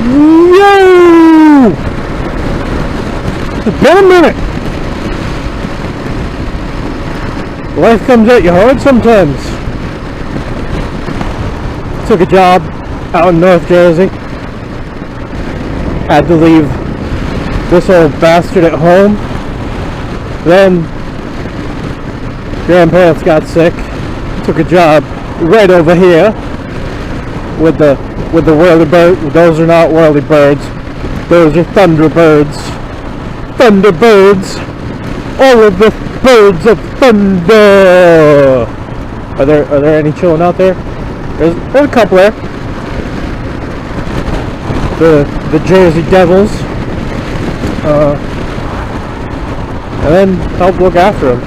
Yo! It's been a minute. Life comes at you hard sometimes. Took a job out in North Jersey. Had to leave this old bastard at home. Then grandparents got sick. Took a job right over here with the whirlybird. Those are not whirlybirds. Those are thunderbirds. Thunderbirds. All of the birds of thunder. Are there any chilling out there? There's a couple there. The Jersey Devils. And then help look after them.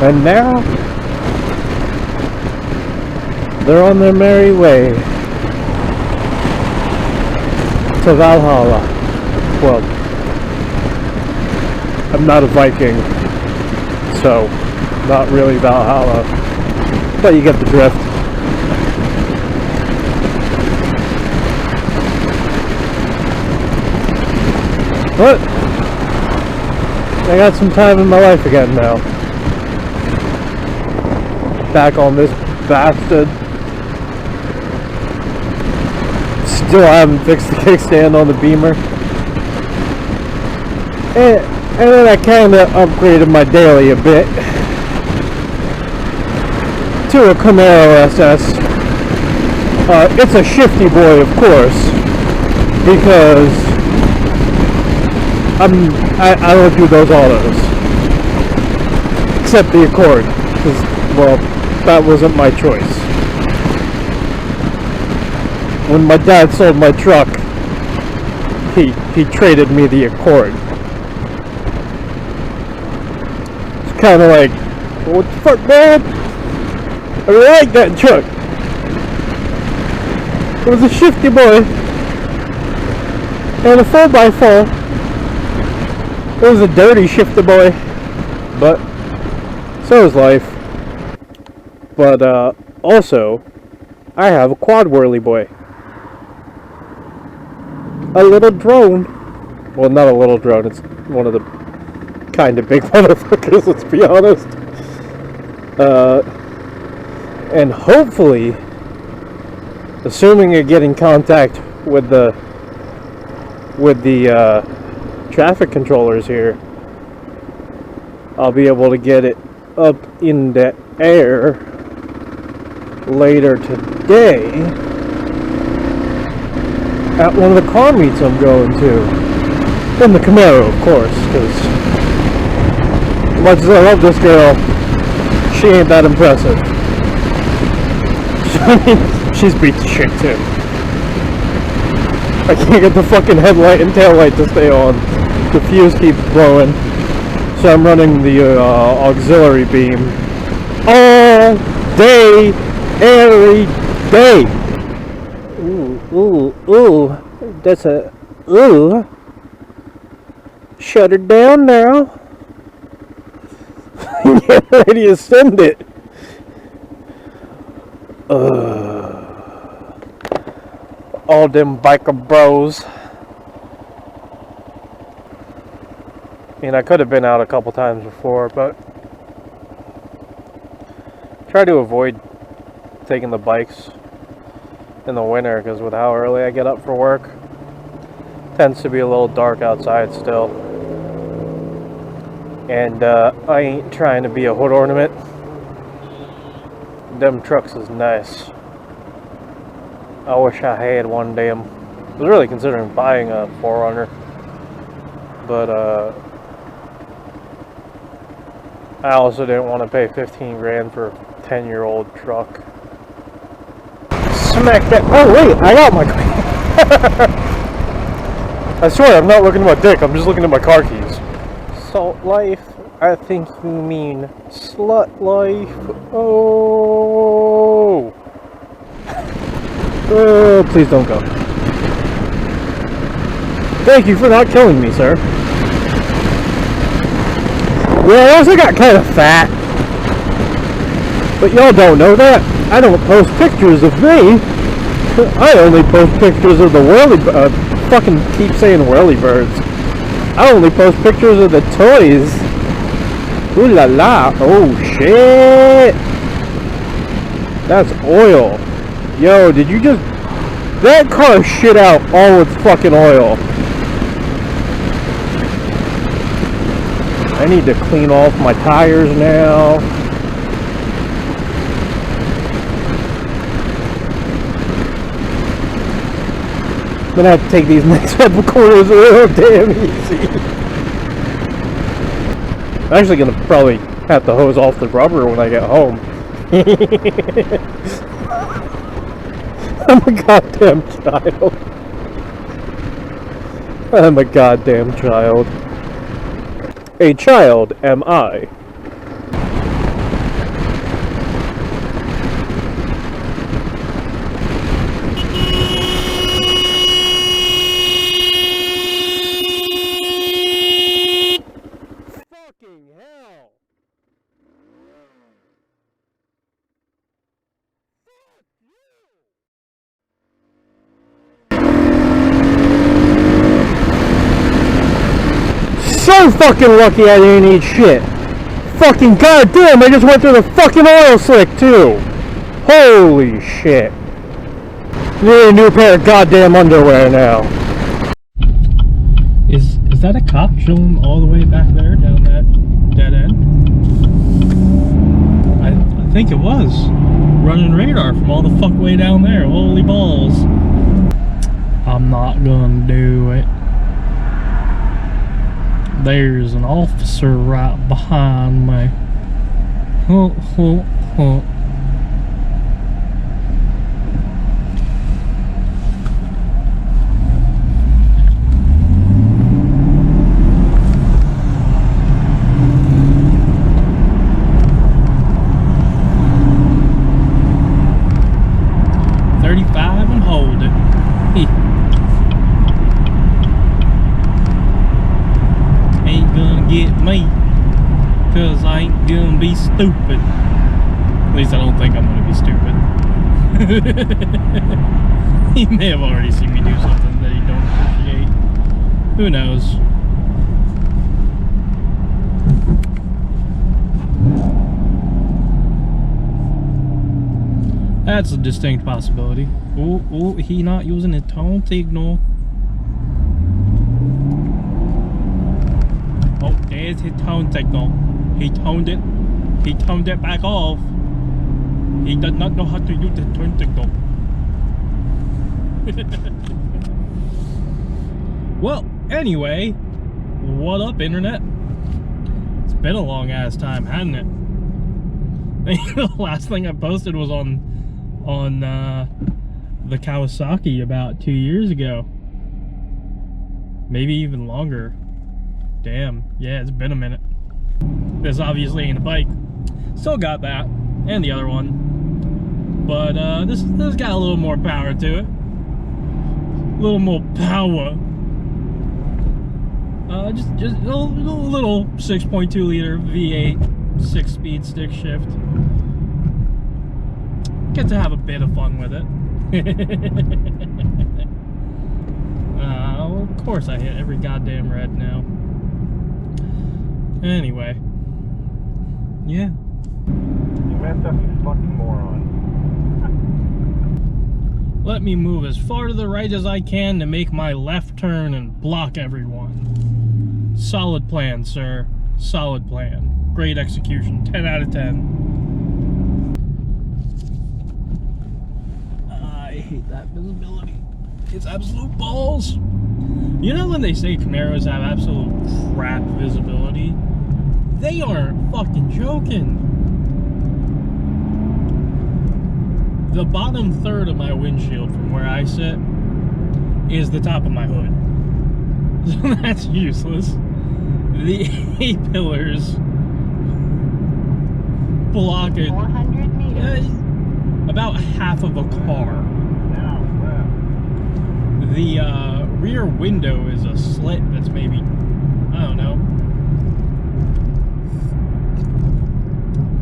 And now they're on their merry way to Valhalla. Well, I'm not a Viking, so not really Valhalla, but you get the drift. But I got some time in my life again now. Back on this bastard. Still haven't fixed the kickstand on the Beamer. And then I kind of upgraded my daily a bit to a Camaro SS. It's a shifty boy, of course, because I don't do those autos, except the Accord, because, well, that wasn't my choice. When my dad sold my truck, he traded me the Accord. It's kind of like, what the fuck, man? I really like that truck. It was a shifty boy and a 4x4. It was a dirty shifty boy, but so is life. But also, I have a quad whirly boy. A little drone. Well, not a little drone, it's one of the kind of big motherfuckers, let's be honest. And hopefully, assuming I get in contact with the traffic controllers here, I'll be able to get it up in the air later today at one of the car meets I'm going to. In the Camaro, of course, because as much as I love this girl, she ain't that impressive. I mean, she's beat the shit too. I can't get the fucking headlight and taillight to stay on. The fuse keeps blowing. So I'm running the auxiliary beam all day, every day. Ooh. That's a ooh. Shut her down now. Get ready to send it. All them biker bros. I mean, I could have been out a couple times before, but try to avoid taking the bikes in the winter, because with how early I get up for work, it tends to be a little dark outside still. And I ain't trying to be a hood ornament. Them trucks is nice. I wish I had one damn. I was really considering buying a 4Runner, but I also didn't want to pay 15 grand for a 10-year-old truck. Smack that. Oh wait, I got my I swear I'm not looking at my dick, I'm just looking at my car keys. Salt life, I think you mean slut life. Oh. Oh, please don't go. Thank you for not killing me, sir. Yeah, I also got kind of fat. But y'all don't know that. I don't post pictures of me I only post pictures of the fucking keep saying whirly birds. I only post pictures of the toys. Ooh la la. Oh shit. That's oil. Yo, did you just... That car shit out all its fucking oil. I need to clean off my tires now. I'm gonna have to take these next couple corners real damn easy. I'm actually gonna probably have to hose off the rubber when I get home. I'm a goddamn child. I'm a goddamn child. A child am I. Fucking hell. So fucking lucky I didn't eat shit. Fucking goddamn, I just went through the fucking oil slick too. Holy shit. Need a new pair of goddamn underwear now. Is that a cop chilling all the way back there down that dead end? I think it was. Running radar from all the fuck way down there. Holy balls. I'm not gonna do it. There's an officer right behind me. Huh, huh, huh. Cause I ain't gonna be stupid. At least I don't think I'm gonna be stupid. He may have already seen me do something that he don't appreciate. Who knows? That's a distinct possibility. Oh, he not using his tone signal. Oh, there's his tone signal. He toned it. He toned it back off. He does not know how to use the turn signal. Well, anyway, what up, internet? It's been a long ass time, hasn't it? The last thing I posted was on the Kawasaki about 2 years ago. Maybe even longer. Damn, yeah, it's been a minute. This obviously ain't a bike. Still got that, and the other one. But this got a little more power to it. A little more power. Just a little 6.2 liter V8 6-speed stick shift. Get to have a bit of fun with it. Well, of course I hit every goddamn red now. Anyway. Yeah. You messed up, you fucking moron. Let me move as far to the right as I can to make my left turn and block everyone. Solid plan, sir. Solid plan. Great execution. 10 out of 10. I hate that visibility. It's absolute balls. You know when they say Camaros have absolute crap visibility? They aren't fucking joking. The bottom third of my windshield from where I sit is the top of my hood. So that's useless. The A-pillars block it 400 meters. About half of a car. The rear window is a slit that's maybe, I don't know,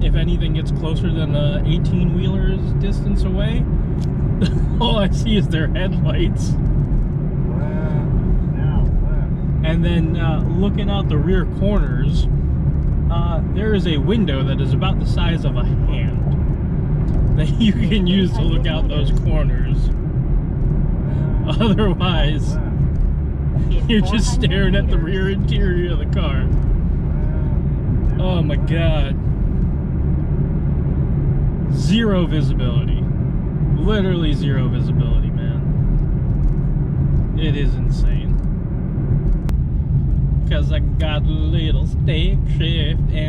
if anything gets closer than 18 wheelers distance away. All I see is their headlights. Left, now left. And then looking out the rear corners, there is a window that is about the size of a hand that you can use to look out those corners. Otherwise, you're just staring at the rear interior of the car. Oh my god. Zero visibility. Literally zero visibility, man. It is insane. Because I got a little stick shift and